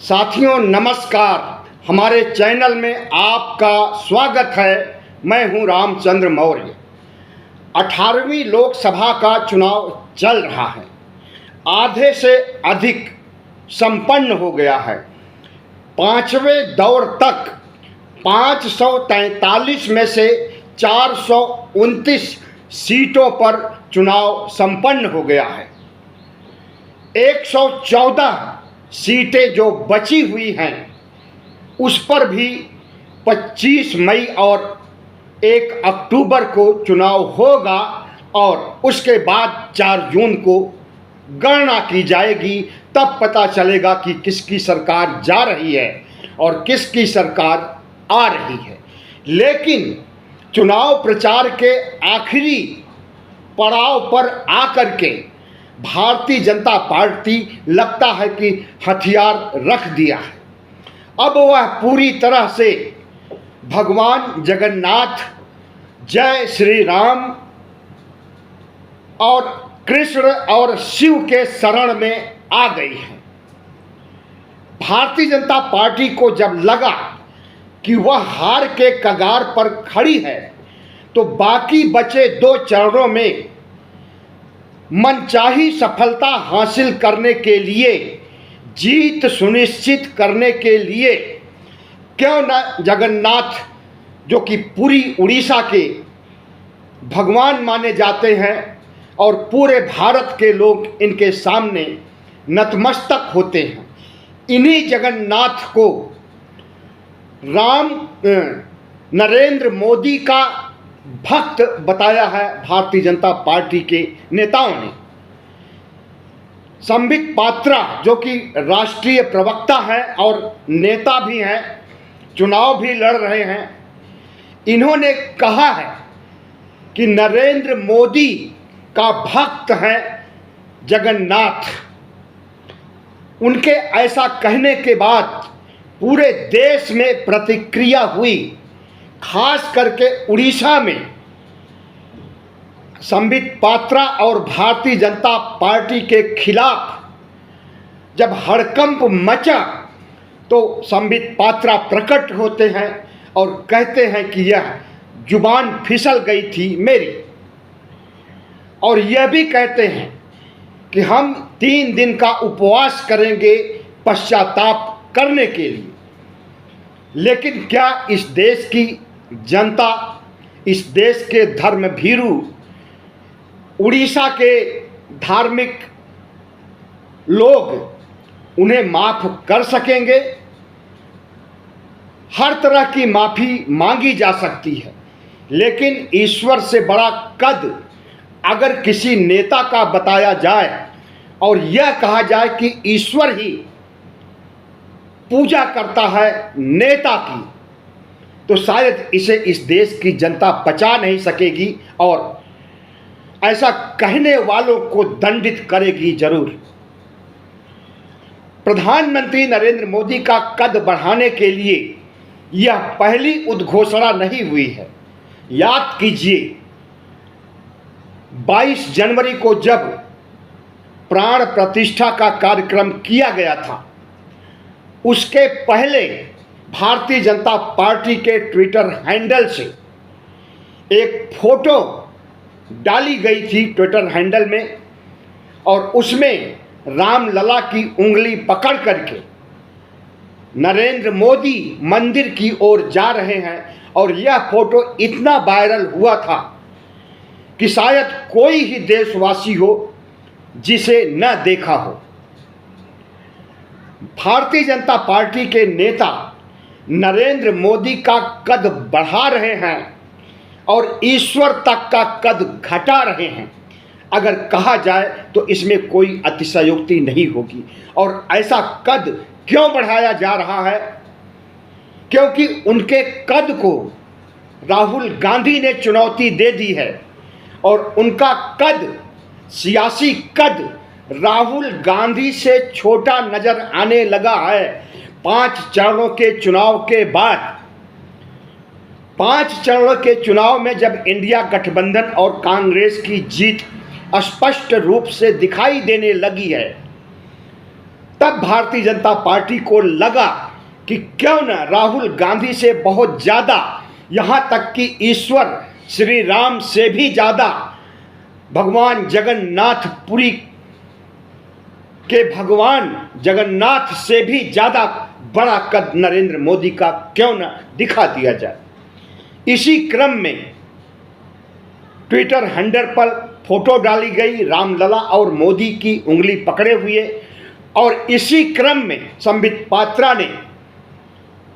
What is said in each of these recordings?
साथियों नमस्कार, हमारे चैनल में आपका स्वागत है। मैं हूं रामचंद्र मौर्य। 18वीं लोकसभा का चुनाव चल रहा है। आधे से अधिक संपन्न हो गया है। पांचवें दौर तक 543 में से 429 सीटों पर चुनाव संपन्न हो गया है। 114 सीटें जो बची हुई हैं उस पर भी 25 मई और 1 अक्टूबर को चुनाव होगा और उसके बाद 4 जून को गणना की जाएगी। तब पता चलेगा कि किसकी सरकार जा रही है और किसकी सरकार आ रही है। लेकिन चुनाव प्रचार के आखिरी पड़ाव पर आकर के भारतीय जनता पार्टी लगता है कि हथियार रख दिया है। अब वह पूरी तरह से भगवान जगन्नाथ, जय श्री राम और कृष्ण और शिव के शरण में आ गई है। भारतीय जनता पार्टी को जब लगा कि वह हार के कगार पर खड़ी है तो बाकी बचे 2 चरणों में मनचाही सफलता हासिल करने के लिए, जीत सुनिश्चित करने के लिए क्यों न जगन्नाथ, जो कि पूरी उड़ीसा के भगवान माने जाते हैं और पूरे भारत के लोग इनके सामने नतमस्तक होते हैं, इन्हीं जगन्नाथ को नरेंद्र मोदी का भक्त बताया है भारतीय जनता पार्टी के नेताओं ने। संबित पात्रा, जो कि राष्ट्रीय प्रवक्ता है और नेता भी हैं, चुनाव भी लड़ रहे हैं, इन्होंने कहा है कि नरेंद्र मोदी का भक्त है जगन्नाथ। उनके ऐसा कहने के बाद पूरे देश में प्रतिक्रिया हुई। खास करके उड़ीसा में संबित पात्रा और भारतीय जनता पार्टी के खिलाफ जब हड़कंप मचा तो संबित पात्रा प्रकट होते हैं और कहते हैं कि यह जुबान फिसल गई थी मेरी, और यह भी कहते हैं कि हम 3 दिन का उपवास करेंगे पश्चाताप करने के लिए। लेकिन क्या इस देश की जनता, इस देश के धर्म भीरू, उड़ीसा के धार्मिक लोग उन्हें माफ कर सकेंगे? हर तरह की माफी मांगी जा सकती है, लेकिन ईश्वर से बड़ा कद अगर किसी नेता का बताया जाए और यह कहा जाए कि ईश्वर ही पूजा करता है नेता की, तो शायद इसे इस देश की जनता पचा नहीं सकेगी और ऐसा कहने वालों को दंडित करेगी जरूर। प्रधानमंत्री नरेंद्र मोदी का कद बढ़ाने के लिए यह पहली उद्घोषणा नहीं हुई है। याद कीजिए 22 जनवरी को जब प्राण प्रतिष्ठा का कार्यक्रम किया गया था, उसके पहले भारतीय जनता पार्टी के ट्विटर हैंडल से एक फोटो डाली गई थी ट्विटर हैंडल में, और उसमें रामलला की उंगली पकड़ करके नरेंद्र मोदी मंदिर की ओर जा रहे हैं, और यह फोटो इतना वायरल हुआ था कि शायद कोई ही देशवासी हो जिसे न देखा हो। भारतीय जनता पार्टी के नेता नरेंद्र मोदी का कद बढ़ा रहे हैं और ईश्वर तक का कद घटा रहे हैं। अगर कहा जाए तो इसमें कोई अतिशयोक्ति नहीं होगी। और ऐसा कद क्यों बढ़ाया जा रहा है? क्योंकि उनके कद को राहुल गांधी ने चुनौती दे दी है और उनका कद, सियासी कद, राहुल गांधी से छोटा नजर आने लगा है। 5 चरणों के चुनाव के बाद, 5 चरणों के चुनाव में जब इंडिया गठबंधन और कांग्रेस की जीत स्पष्ट रूप से दिखाई देने लगी है, तब भारतीय जनता पार्टी को लगा कि क्यों न राहुल गांधी से बहुत ज़्यादा, यहाँ तक कि ईश्वर श्री राम से भी ज़्यादा, भगवान जगन्नाथपुरी के भगवान जगन्नाथ से भी ज़्यादा बड़ा कद नरेंद्र मोदी का क्यों न दिखा दिया जाए। इसी क्रम में ट्विटर हैंडल पर फोटो डाली गई रामलला और मोदी की उंगली पकड़े हुए, और इसी क्रम में संबित पात्रा ने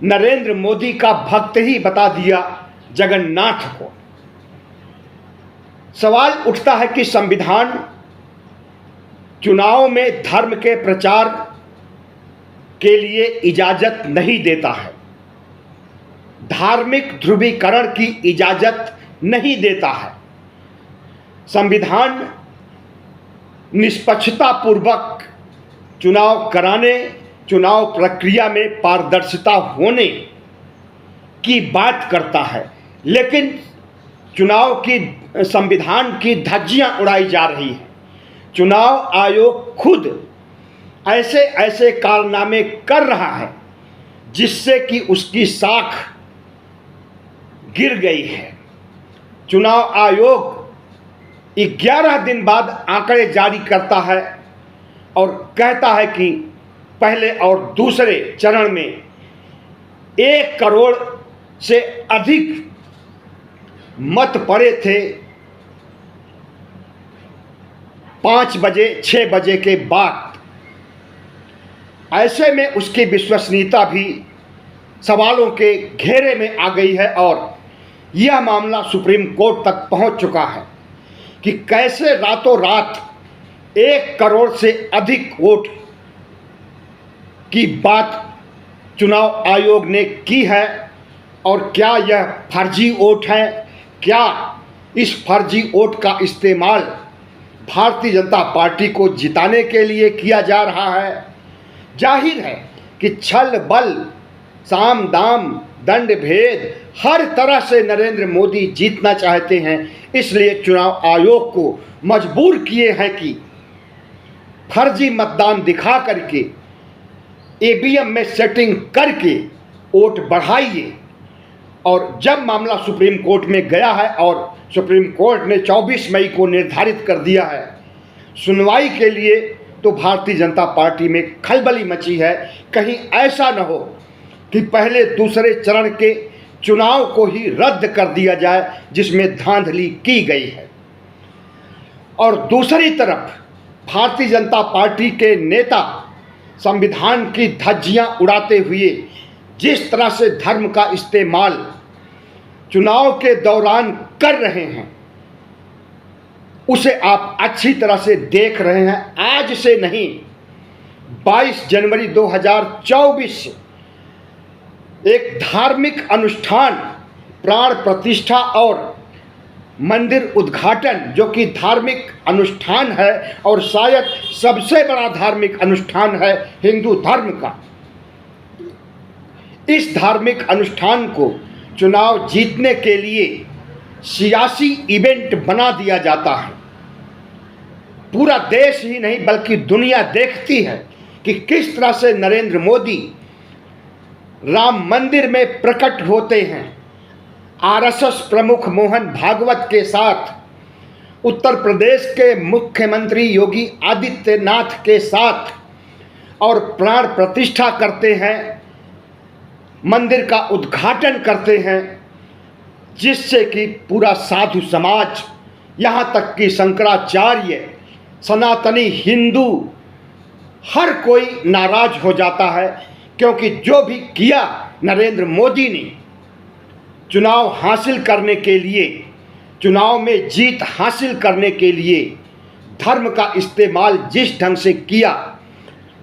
नरेंद्र मोदी का भक्त ही बता दिया जगन्नाथ को। सवाल उठता है कि संविधान चुनाव में धर्म के प्रचार के लिए इजाजत नहीं देता है, धार्मिक ध्रुवीकरण की इजाजत नहीं देता है। संविधान निष्पक्षता पूर्वक चुनाव कराने, चुनाव प्रक्रिया में पारदर्शिता होने की बात करता है, लेकिन चुनाव की संविधान की धज्जियां उड़ाई जा रही हैं। चुनाव आयोग खुद ऐसे ऐसे कारनामे कर रहा है जिससे कि उसकी साख गिर गई है। चुनाव आयोग 11 दिन बाद आंकड़े जारी करता है और कहता है कि पहले और दूसरे चरण में 1 करोड़ से अधिक मत पड़े थे 5 बजे 6 बजे के बाद। ऐसे में उसकी विश्वसनीयता भी सवालों के घेरे में आ गई है और यह मामला सुप्रीम कोर्ट तक पहुंच चुका है कि कैसे रातों रात 1 करोड़ से अधिक वोट की बात चुनाव आयोग ने की है, और क्या यह फर्जी वोट है, क्या इस फर्जी वोट का इस्तेमाल भारतीय जनता पार्टी को जिताने के लिए किया जा रहा है। जाहिर है कि छल बल साम दाम दंड भेद हर तरह से नरेंद्र मोदी जीतना चाहते हैं, इसलिए चुनाव आयोग को मजबूर किए हैं कि फर्जी मतदान दिखा करके ईवीएम में सेटिंग करके वोट बढ़ाइए। और जब मामला सुप्रीम कोर्ट में गया है और सुप्रीम कोर्ट ने 24 मई को निर्धारित कर दिया है सुनवाई के लिए, तो भारतीय जनता पार्टी में खलबली मची है। कहीं ऐसा न हो कि पहले दूसरे चरण के चुनाव को ही रद्द कर दिया जाए जिसमें धांधली की गई है। और दूसरी तरफ भारतीय जनता पार्टी के नेता संविधान की धज्जियां उड़ाते हुए जिस तरह से धर्म का इस्तेमाल चुनाव के दौरान कर रहे हैं उसे आप अच्छी तरह से देख रहे हैं। आज से नहीं, 22 जनवरी 2024 एक धार्मिक अनुष्ठान प्राण प्रतिष्ठा और मंदिर उद्घाटन, जो कि धार्मिक अनुष्ठान है और शायद सबसे बड़ा धार्मिक अनुष्ठान है हिंदू धर्म का, इस धार्मिक अनुष्ठान को चुनाव जीतने के लिए सियासी इवेंट बना दिया जाता है। पूरा देश ही नहीं बल्कि दुनिया देखती है कि किस तरह से नरेंद्र मोदी राम मंदिर में प्रकट होते हैं आरएसएस प्रमुख मोहन भागवत के साथ, उत्तर प्रदेश के मुख्यमंत्री योगी आदित्यनाथ के साथ, और प्राण प्रतिष्ठा करते हैं, मंदिर का उद्घाटन करते हैं, जिससे कि पूरा साधु समाज, यहाँ तक कि शंकराचार्य, सनातनी हिंदू, हर कोई नाराज हो जाता है। क्योंकि जो भी किया नरेंद्र मोदी ने चुनाव हासिल करने के लिए, चुनाव में जीत हासिल करने के लिए धर्म का इस्तेमाल जिस ढंग से किया,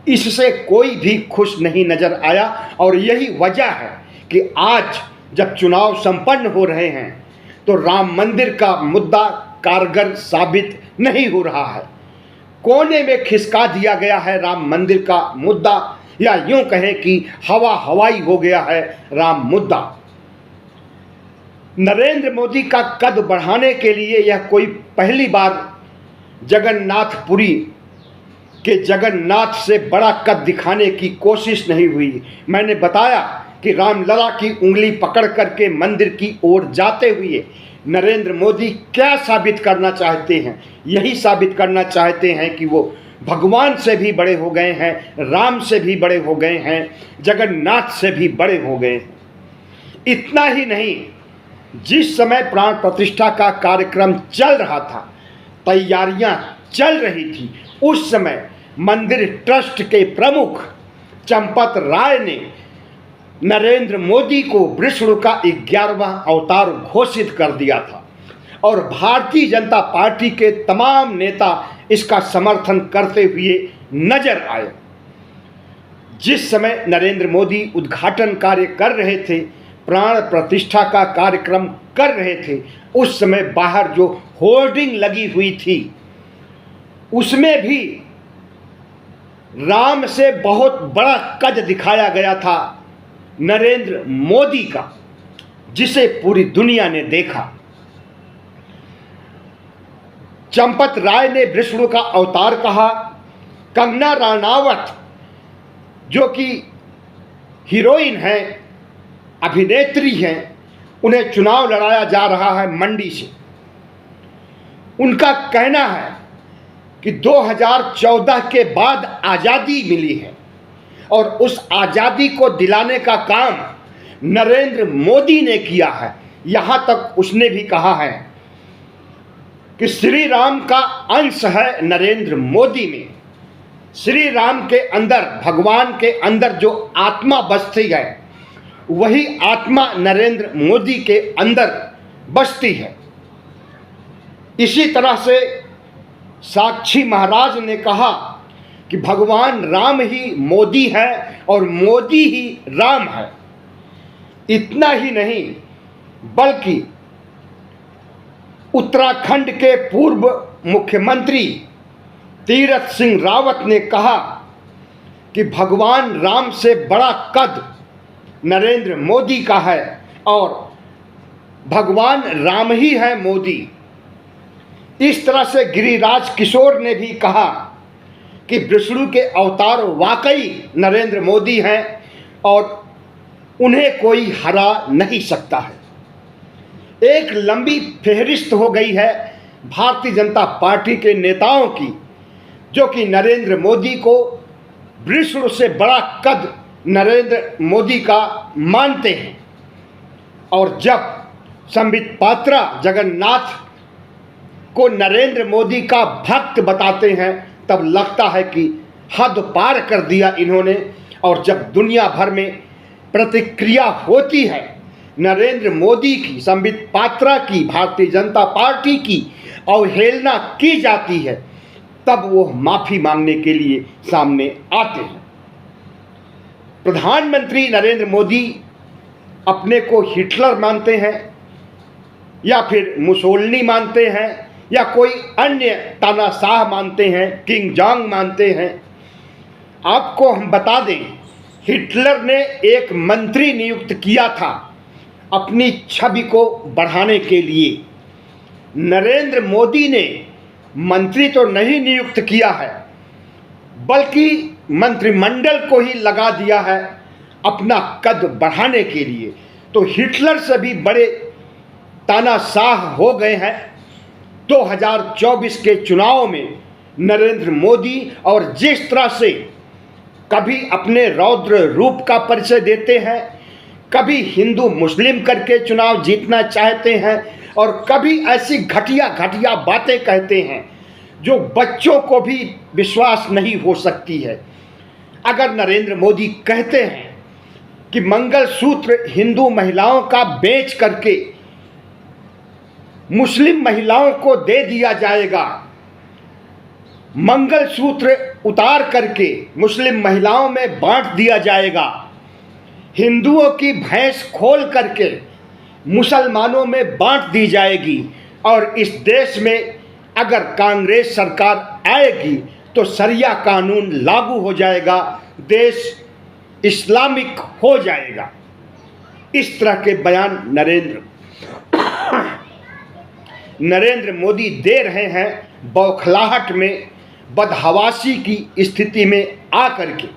इससे कोई भी खुश नहीं नजर आया। और यही वजह है कि आज जब चुनाव संपन्न हो रहे हैं तो राम मंदिर का मुद्दा कारगर साबित नहीं हो रहा है। कोने में खिसका दिया गया है राम मंदिर का मुद्दा, या यूं कहें कि हवा हवाई हो गया है राम मुद्दा। नरेंद्र मोदी का कद बढ़ाने के लिए यह कोई पहली बार जगन्नाथपुरी कि जगन्नाथ से बड़ा कद दिखाने की कोशिश नहीं हुई। मैंने बताया कि रामलला की उंगली पकड़ करके मंदिर की ओर जाते हुए नरेंद्र मोदी क्या साबित करना चाहते हैं? यही साबित करना चाहते हैं कि वो भगवान से भी बड़े हो गए हैं, राम से भी बड़े हो गए हैं, जगन्नाथ से भी बड़े हो गए हैं। इतना ही नहीं, जिस समय प्राण प्रतिष्ठा का कार्यक्रम चल रहा था, तैयारियां चल रही थी, उस समय मंदिर ट्रस्ट के प्रमुख चंपत राय ने नरेंद्र मोदी को विष्णु का 11वां अवतार घोषित कर दिया था और भारतीय जनता पार्टी के तमाम नेता इसका समर्थन करते हुए नजर आए। जिस समय नरेंद्र मोदी उद्घाटन कार्य कर रहे थे, प्राण प्रतिष्ठा का कार्यक्रम कर रहे थे, उस समय बाहर जो होर्डिंग लगी हुई थी उसमें भी राम से बहुत बड़ा कद दिखाया गया था नरेंद्र मोदी का, जिसे पूरी दुनिया ने देखा। चंपत राय ने विष्णु का अवतार कहा। कंगना रनावत जो कि हीरोइन है, अभिनेत्री हैं, उन्हें चुनाव लड़ाया जा रहा है मंडी से। उनका कहना है कि 2014 के बाद आज़ादी मिली है और उस आज़ादी को दिलाने का काम नरेंद्र मोदी ने किया है। यहाँ तक उसने भी कहा है कि श्री राम का अंश है नरेंद्र मोदी में। श्री राम के अंदर, भगवान के अंदर जो आत्मा बसती है, वही आत्मा नरेंद्र मोदी के अंदर बसती है। इसी तरह से साक्षी महाराज ने कहा कि भगवान राम ही मोदी है और मोदी ही राम है। इतना ही नहीं, बल्कि उत्तराखंड के पूर्व मुख्यमंत्री तीरथ सिंह रावत ने कहा कि भगवान राम से बड़ा कद नरेंद्र मोदी का है और भगवान राम ही है मोदी। इस तरह से गिरिराज किशोर ने भी कहा कि विष्णु के अवतार वाकई नरेंद्र मोदी हैं और उन्हें कोई हरा नहीं सकता है। एक लंबी फेहरिस्त हो गई है भारतीय जनता पार्टी के नेताओं की, जो कि नरेंद्र मोदी को विष्णु से बड़ा कद नरेंद्र मोदी का मानते हैं। और जब संबित पात्रा जगन्नाथ को नरेंद्र मोदी का भक्त बताते हैं, तब लगता है कि हद पार कर दिया इन्होंने। और जब दुनिया भर में प्रतिक्रिया होती है नरेंद्र मोदी की, संबित पात्रा की, भारतीय जनता पार्टी की अवहेलना की जाती है, तब वो माफ़ी मांगने के लिए सामने आते हैं। प्रधानमंत्री नरेंद्र मोदी अपने को हिटलर मानते हैं या फिर मुसोलिनी मानते हैं या कोई अन्य तानाशाह मानते हैं, किंग जोंग मानते हैं। आपको हम बता दें, हिटलर ने एक मंत्री नियुक्त किया था अपनी छवि को बढ़ाने के लिए। नरेंद्र मोदी ने मंत्री तो नहीं नियुक्त किया है, बल्कि मंत्रिमंडल को ही लगा दिया है अपना कद बढ़ाने के लिए। तो हिटलर से भी बड़े तानाशाह हो गए हैं 2024 के चुनाव में नरेंद्र मोदी। और जिस तरह से कभी अपने रौद्र रूप का परिचय देते हैं, कभी हिंदू मुस्लिम करके चुनाव जीतना चाहते हैं और कभी ऐसी घटिया घटिया बातें कहते हैं जो बच्चों को भी विश्वास नहीं हो सकती है। अगर नरेंद्र मोदी कहते हैं कि मंगलसूत्र हिंदू महिलाओं का बेच करके मुस्लिम महिलाओं को दे दिया जाएगा, मंगलसूत्र उतार करके मुस्लिम महिलाओं में बांट दिया जाएगा, हिंदुओं की भैंस खोल करके मुसलमानों में बांट दी जाएगी, और इस देश में अगर कांग्रेस सरकार आएगी तो शरिया कानून लागू हो जाएगा, देश इस्लामिक हो जाएगा। इस तरह के बयान नरेंद्र मोदी दे रहे हैं बौखलाहट में, बदहवासी की स्थिति में आकर के,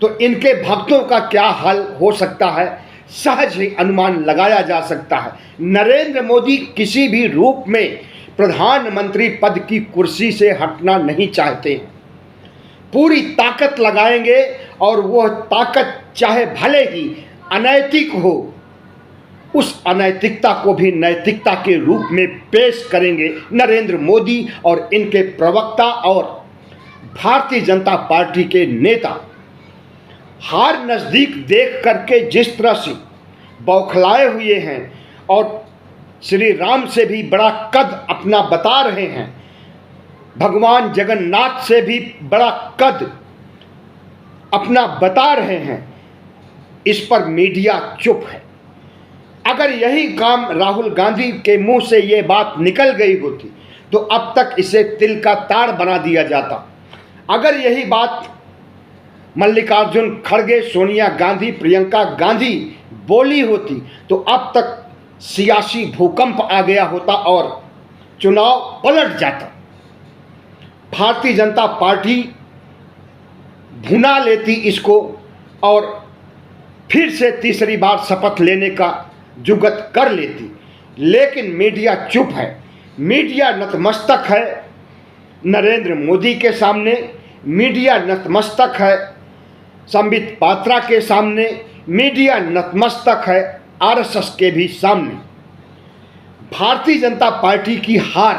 तो इनके भक्तों का क्या हाल हो सकता है, सहज ही अनुमान लगाया जा सकता है। नरेंद्र मोदी किसी भी रूप में प्रधानमंत्री पद की कुर्सी से हटना नहीं चाहते, पूरी ताकत लगाएंगे और वह ताकत चाहे भले ही अनैतिक हो, उस अनैतिकता को भी नैतिकता के रूप में पेश करेंगे नरेंद्र मोदी और इनके प्रवक्ता और भारतीय जनता पार्टी के नेता। हार नज़दीक देख करके जिस तरह से बौखलाए हुए हैं और श्री राम से भी बड़ा कद अपना बता रहे हैं, भगवान जगन्नाथ से भी बड़ा कद अपना बता रहे हैं, इस पर मीडिया चुप है। अगर यही काम राहुल गांधी के मुंह से ये बात निकल गई होती तो अब तक इसे तिल का ताड़ बना दिया जाता। अगर यही बात मल्लिकार्जुन खड़गे, सोनिया गांधी, प्रियंका गांधी बोली होती तो अब तक सियासी भूकंप आ गया होता और चुनाव पलट जाता। भारतीय जनता पार्टी भुना लेती इसको और फिर से तीसरी बार शपथ लेने का जुगत कर लेती, लेकिन मीडिया चुप है। मीडिया नतमस्तक है नरेंद्र मोदी के सामने, मीडिया नतमस्तक है संबित पात्रा के सामने, मीडिया नतमस्तक है आरएसएस के भी सामने। भारतीय जनता पार्टी की हार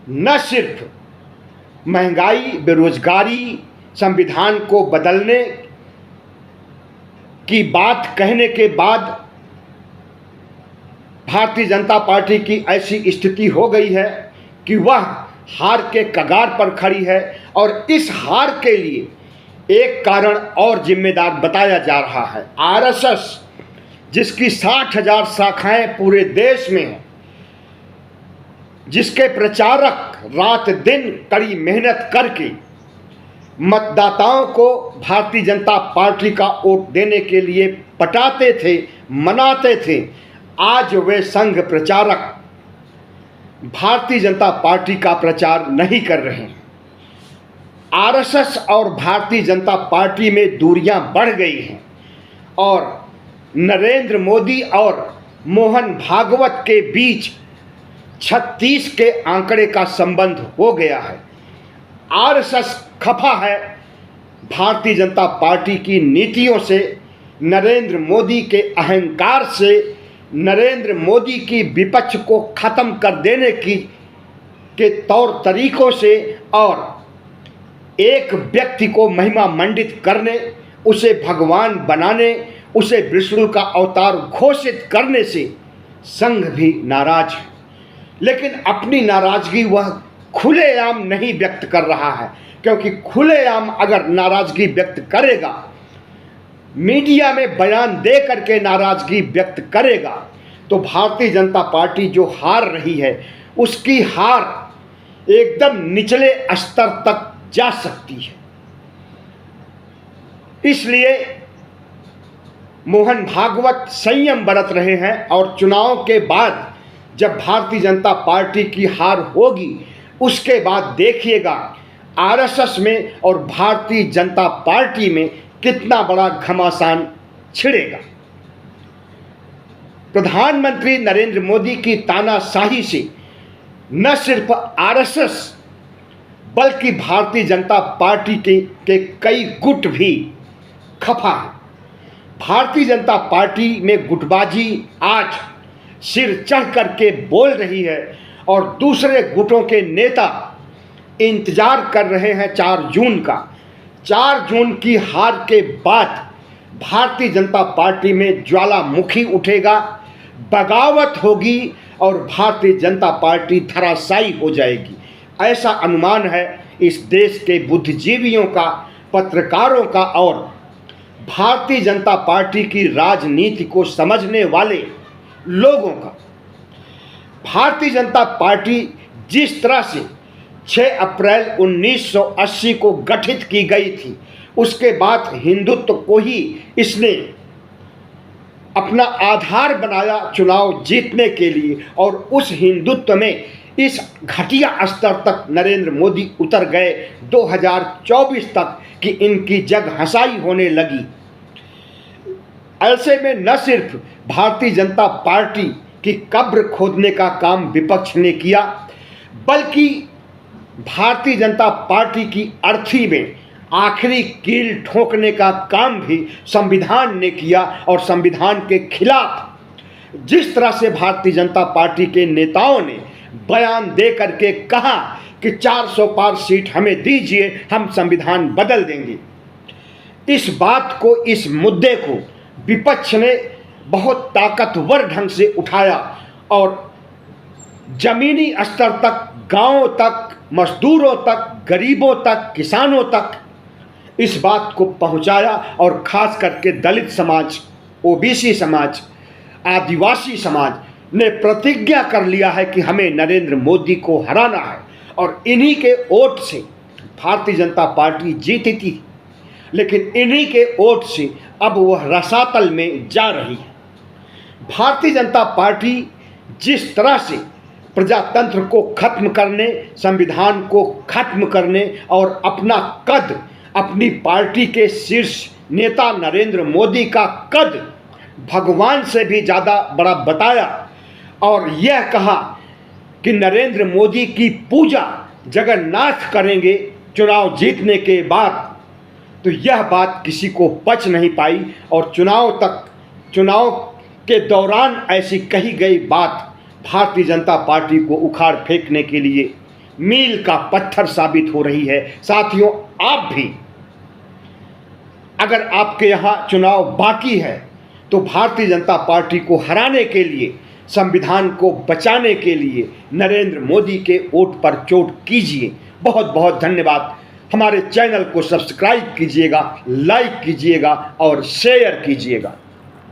न सिर्फ महंगाई, बेरोजगारी, संविधान को बदलने की बात कहने के बाद भारतीय जनता पार्टी की ऐसी स्थिति हो गई है कि वह हार के कगार पर खड़ी है और इस हार के लिए एक कारण और जिम्मेदार बताया जा रहा है। आरएसएस जिसकी 60,000 शाखाएं पूरे देश में हैं, जिसके प्रचारक रात दिन कड़ी मेहनत करके मतदाताओं को भारतीय जनता पार्टी का वोट देने के लिए पटाते थे, मनाते थे, आज वे संघ प्रचारक भारतीय जनता पार्टी का प्रचार नहीं कर रहे हैं। आरएसएस और भारतीय जनता पार्टी में दूरियां बढ़ गई हैं और नरेंद्र मोदी और मोहन भागवत के बीच 36 के आंकड़े का संबंध हो गया है। आरएसएस खफा है भारतीय जनता पार्टी की नीतियों से, नरेंद्र मोदी के अहंकार से, नरेंद्र मोदी की विपक्ष को खत्म कर देने के तौर तरीकों से और एक व्यक्ति को महिमा मंडित करने, उसे भगवान बनाने, उसे विष्णु का अवतार घोषित करने से संघ भी नाराज है। लेकिन अपनी नाराजगी वह खुलेआम नहीं व्यक्त कर रहा है, क्योंकि खुलेआम अगर नाराजगी व्यक्त करेगा, मीडिया में बयान दे करके नाराजगी व्यक्त करेगा, तो भारतीय जनता पार्टी जो हार रही है उसकी हार एकदम निचले स्तर तक जा सकती है। इसलिए मोहन भागवत संयम बरत रहे हैं और चुनाव के बाद जब भारतीय जनता पार्टी की हार होगी उसके बाद देखिएगा आरएसएस में और भारतीय जनता पार्टी में कितना बड़ा घमासान छिड़ेगा। प्रधानमंत्री नरेंद्र मोदी की तानाशाही से न सिर्फ आरएसएस बल्कि भारतीय जनता पार्टी के कई गुट भी खफा है। भारतीय जनता पार्टी में गुटबाजी आज सिर चढ़ करके बोल रही है और दूसरे गुटों के नेता इंतजार कर रहे हैं 4 जून का। 4 जून की हार के बाद भारतीय जनता पार्टी में ज्वालामुखी उठेगा, बगावत होगी और भारतीय जनता पार्टी धराशायी हो जाएगी। ऐसा अनुमान है इस देश के बुद्धिजीवियों का, पत्रकारों का और भारतीय जनता पार्टी की राजनीति को समझने वाले लोगों का। भारतीय जनता पार्टी जिस तरह से 6 अप्रैल 1980 को गठित की गई थी, उसके बाद हिंदुत्व को ही इसने अपना आधार बनाया चुनाव जीतने के लिए और उस हिंदुत्व में इस घटिया स्तर तक नरेंद्र मोदी उतर गए 2024 तक कि इनकी जग हंसाई होने लगी। ऐसे में न सिर्फ भारतीय जनता पार्टी की कब्र खोदने का काम विपक्ष ने किया, बल्कि भारतीय जनता पार्टी की अर्थी में आखिरी कील ठोकने का काम भी संविधान ने किया। और संविधान के खिलाफ जिस तरह से भारतीय जनता पार्टी के नेताओं ने बयान दे करके कहा कि 400 पार सीट हमें दीजिए, हम संविधान बदल देंगे, इस बात को, इस मुद्दे को विपक्ष ने बहुत ताकतवर ढंग से उठाया और जमीनी स्तर तक, गांवों तक, मजदूरों तक, गरीबों तक, किसानों तक इस बात को पहुंचाया। और खास करके दलित समाज, ओबीसी समाज, आदिवासी समाज ने प्रतिज्ञा कर लिया है कि हमें नरेंद्र मोदी को हराना है। और इन्हीं के वोट से भारतीय जनता पार्टी जीती थी, लेकिन इन्हीं के वोट से अब वह रसातल में जा रही है। भारतीय जनता पार्टी जिस तरह से प्रजातंत्र को खत्म करने, संविधान को खत्म करने और अपना कद, अपनी पार्टी के शीर्ष नेता नरेंद्र मोदी का कद भगवान से भी ज़्यादा बड़ा बताया और यह कहा कि नरेंद्र मोदी की पूजा जगन्नाथ करेंगे चुनाव जीतने के बाद, तो यह बात किसी को पच नहीं पाई। और चुनाव के दौरान ऐसी कही गई बात भारतीय जनता पार्टी को उखाड़ फेंकने के लिए मील का पत्थर साबित हो रही है। साथियों, आप भी अगर आपके यहाँ चुनाव बाकी है तो भारतीय जनता पार्टी को हराने के लिए, संविधान को बचाने के लिए नरेंद्र मोदी के वोट पर चोट कीजिए। बहुत बहुत धन्यवाद। हमारे चैनल को सब्सक्राइब कीजिएगा, लाइक कीजिएगा और शेयर कीजिएगा।